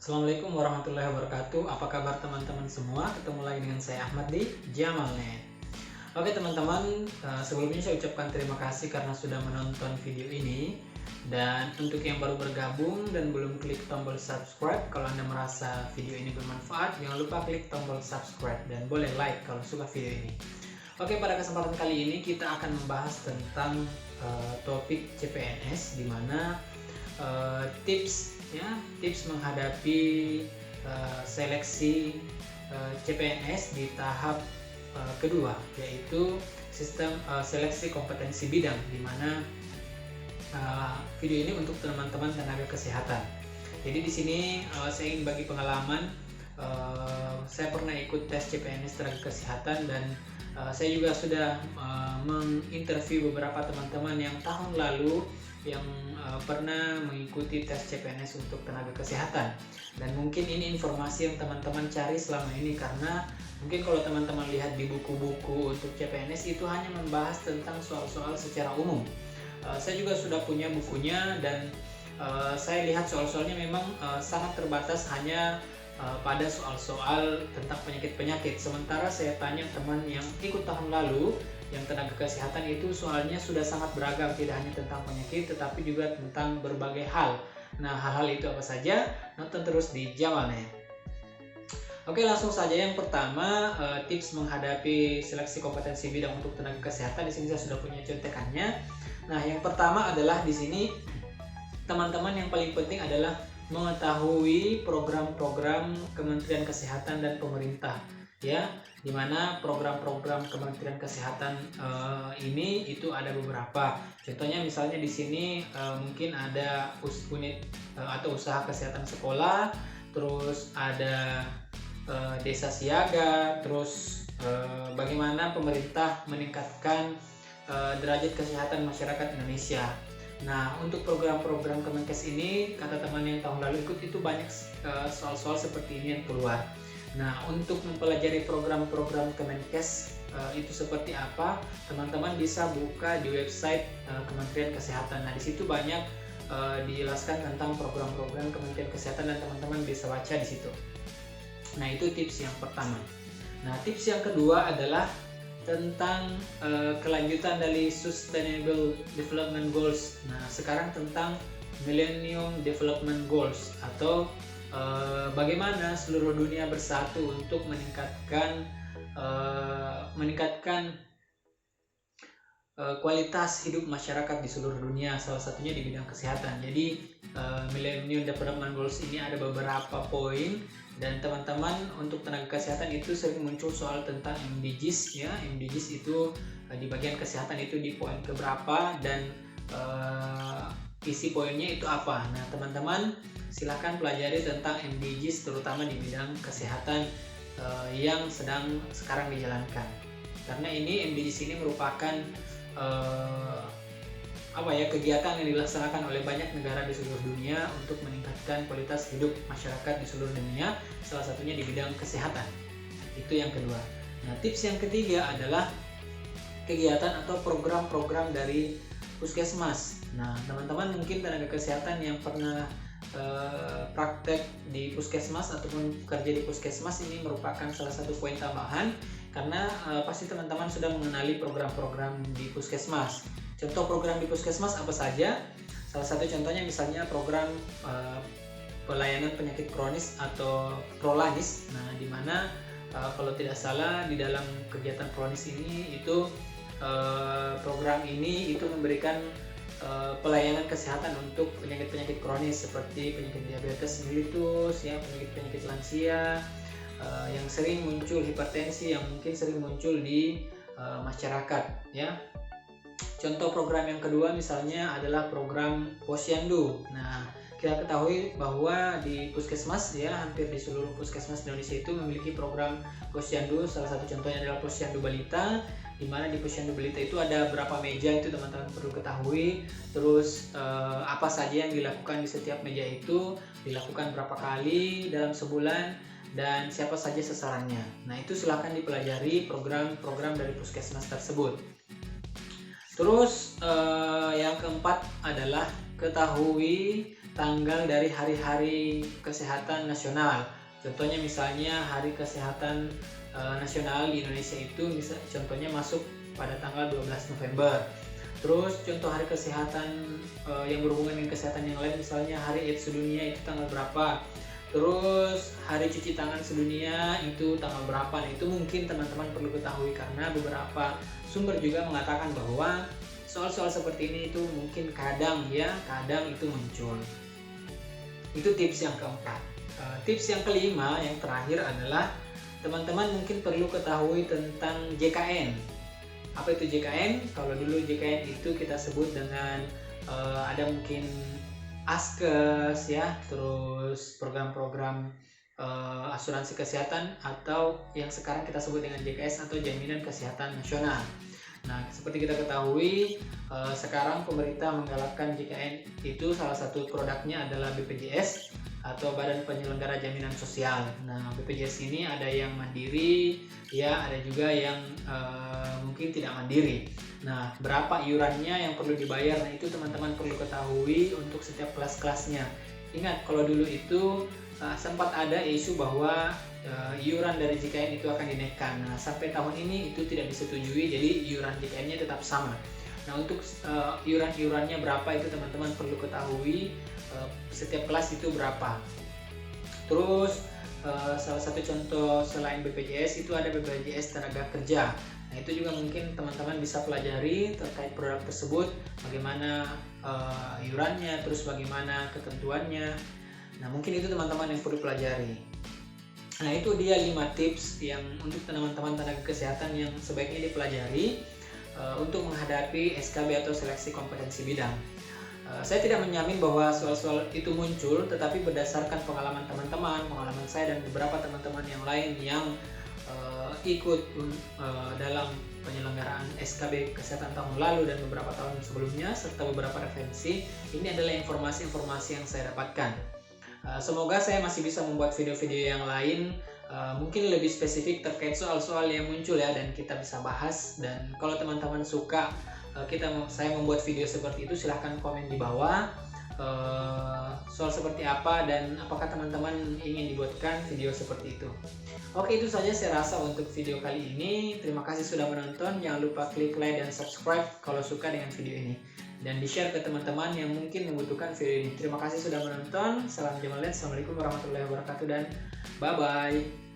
Assalamualaikum warahmatullahi wabarakatuh. Apa kabar teman-teman semua? Ketemu lagi dengan saya Ahmad di Jamalnet. Oke teman-teman, sebelumnya saya ucapkan terima kasih karena sudah menonton video ini. Dan untuk yang baru bergabung dan belum klik tombol subscribe, kalau Anda merasa video ini bermanfaat, jangan lupa klik tombol subscribe dan boleh like kalau suka video ini. Oke, pada kesempatan kali ini kita akan membahas tentang topik CPNS, di mana tips menghadapi seleksi CPNS di tahap kedua, yaitu sistem seleksi kompetensi bidang, di mana video ini untuk teman-teman tenaga kesehatan. Jadi di sini saya ingin bagi pengalaman. Saya pernah ikut tes CPNS tenaga kesehatan dan saya juga sudah menginterview beberapa teman-teman yang tahun lalu yang pernah mengikuti tes CPNS untuk tenaga kesehatan. Dan mungkin ini informasi yang teman-teman cari selama ini, karena mungkin kalau teman-teman lihat di buku-buku untuk CPNS itu hanya membahas tentang soal-soal secara umum. Saya juga sudah punya bukunya dan saya lihat soal-soalnya memang sangat terbatas, hanya pada soal-soal tentang penyakit-penyakit. Sementara saya tanya teman yang ikut tahun lalu yang tenaga kesehatan, itu soalnya sudah sangat beragam, tidak hanya tentang penyakit tetapi juga tentang berbagai hal. Nah, hal-hal itu apa saja? Nonton terus di Jamalnet. Oke, langsung saja. Yang pertama, tips menghadapi seleksi kompetensi bidang untuk tenaga kesehatan. Di sini saya sudah punya contekannya. Nah, yang pertama adalah di sini teman-teman yang paling penting adalah mengetahui program-program Kementerian Kesehatan dan pemerintah, ya, dimana program-program Kementerian Kesehatan ini itu ada beberapa. Contohnya misalnya di sini mungkin ada unit atau usaha kesehatan sekolah, terus ada desa siaga, terus bagaimana pemerintah meningkatkan derajat kesehatan masyarakat Indonesia. Nah, untuk program-program Kemenkes ini, kata teman yang tahun lalu ikut, itu banyak soal-soal seperti ini yang keluar. Nah, untuk mempelajari program-program Kemenkes itu seperti apa, teman-teman bisa buka di website Kementerian Kesehatan. Nah, di situ banyak dijelaskan tentang program-program Kementerian Kesehatan dan teman-teman bisa baca di situ. Nah, itu tips yang pertama. Nah, tips yang kedua adalah tentang kelanjutan dari Sustainable Development Goals. Nah, sekarang tentang Millennium Development Goals, atau bagaimana seluruh dunia bersatu untuk meningkatkan kualitas hidup masyarakat di seluruh dunia, salah satunya di bidang kesehatan. Jadi Millennium Development Goals ini ada beberapa poin, dan teman-teman untuk tenaga kesehatan itu sering muncul soal tentang MDGs, ya. MDGs itu di bagian kesehatan itu di poin keberapa dan isi poinnya itu apa. Nah, teman-teman silahkan pelajari tentang MDGs terutama di bidang kesehatan yang sedang sekarang dijalankan, karena ini MDGs ini merupakan kegiatan yang dilaksanakan oleh banyak negara di seluruh dunia untuk meningkatkan kualitas hidup masyarakat di seluruh dunia, salah satunya di bidang kesehatan. Itu yang kedua. Nah, tips yang ketiga adalah kegiatan atau program-program dari Puskesmas. Nah, teman-teman mungkin tenaga kesehatan yang pernah praktek di Puskesmas ataupun kerja di Puskesmas, ini merupakan salah satu poin tambahan, karena pasti teman-teman sudah mengenali program-program di Puskesmas. Contoh program di Puskesmas apa saja? Salah satu contohnya misalnya program pelayanan penyakit kronis atau Prolanis. Nah, di mana kalau tidak salah di dalam kegiatan Prolanis ini itu program ini itu memberikan pelayanan kesehatan untuk penyakit-penyakit kronis seperti penyakit diabetes mellitus, ya, penyakit-penyakit lansia yang sering muncul, hipertensi yang mungkin sering muncul di masyarakat, ya. Contoh program yang kedua misalnya adalah program Posyandu. Nah, kita ketahui bahwa di Puskesmas, ya, hampir di seluruh Puskesmas di Indonesia itu memiliki program Posyandu. Salah satu contohnya adalah Posyandu Balita, di mana di Posyandu Balita itu ada berapa meja, itu teman-teman perlu ketahui. Terus apa saja yang dilakukan di setiap meja itu, dilakukan berapa kali dalam sebulan, dan siapa saja sasarannya. Nah, itu silakan dipelajari program-program dari Puskesmas tersebut. Terus yang keempat adalah ketahui tanggal dari hari-hari kesehatan nasional. Contohnya misalnya Hari Kesehatan Nasional di Indonesia itu contohnya masuk pada tanggal 12 November. Terus contoh hari kesehatan yang berhubungan dengan kesehatan yang lain, misalnya Hari AIDS sedunia itu tanggal berapa. Terus Hari Cuci Tangan sedunia itu tanggal berapa. Nah, itu mungkin teman-teman perlu ketahui karena beberapa sumber juga mengatakan bahwa soal-soal seperti ini itu mungkin kadang itu muncul. Itu tips yang keempat. Tips yang kelima, yang terakhir adalah teman-teman mungkin perlu ketahui tentang JKN. Apa itu JKN? Kalau dulu JKN itu kita sebut dengan ada mungkin Askes ya, terus program-program asuransi kesehatan, atau yang sekarang kita sebut dengan JKS atau Jaminan Kesehatan Nasional. Nah, seperti kita ketahui sekarang pemerintah menggalakkan JKN, itu salah satu produknya adalah BPJS atau Badan Penyelenggara Jaminan Sosial. Nah, BPJS ini ada yang mandiri, ya ada juga yang mungkin tidak mandiri. Nah, berapa iurannya yang perlu dibayar? Nah, itu teman-teman perlu ketahui untuk setiap kelas-kelasnya. Ingat, kalau dulu itu sempat ada isu bahwa iuran dari JKN itu akan dinaikkan. Nah, sampai tahun ini itu tidak disetujui, jadi iuran JKN-nya tetap sama. Nah, untuk iuran-iurannya berapa itu teman-teman perlu ketahui, setiap kelas itu berapa. Terus salah satu contoh selain BPJS itu ada BPJS Tenaga Kerja. Nah, itu juga mungkin teman-teman bisa pelajari terkait produk tersebut, bagaimana iurannya, terus bagaimana ketentuannya. Nah, mungkin itu teman-teman yang perlu pelajari. Nah, itu dia 5 tips yang untuk teman-teman tenaga kesehatan yang sebaiknya dipelajari untuk menghadapi SKB atau seleksi kompetensi bidang. Saya tidak menjamin bahwa soal-soal itu muncul, tetapi berdasarkan pengalaman teman-teman, pengalaman saya dan beberapa teman-teman yang lain yang ikut dalam penyelenggaraan SKB kesehatan tahun lalu dan beberapa tahun sebelumnya, serta beberapa referensi, ini adalah informasi-informasi yang saya dapatkan. Semoga saya masih bisa membuat video-video yang lain, mungkin lebih spesifik terkait soal-soal yang muncul ya, dan kita bisa bahas. Dan kalau teman-teman suka saya membuat video seperti itu, silahkan komen di bawah soal seperti apa dan apakah teman-teman ingin dibuatkan video seperti itu. Oke, itu saja saya rasa untuk video kali ini. Terima kasih sudah menonton. Jangan lupa klik like dan subscribe kalau suka dengan video ini, dan di-share ke teman-teman yang mungkin membutuhkan video ini. Terima kasih sudah menonton. Salam Jamalet. Assalamualaikum warahmatullahi wabarakatuh, dan bye-bye.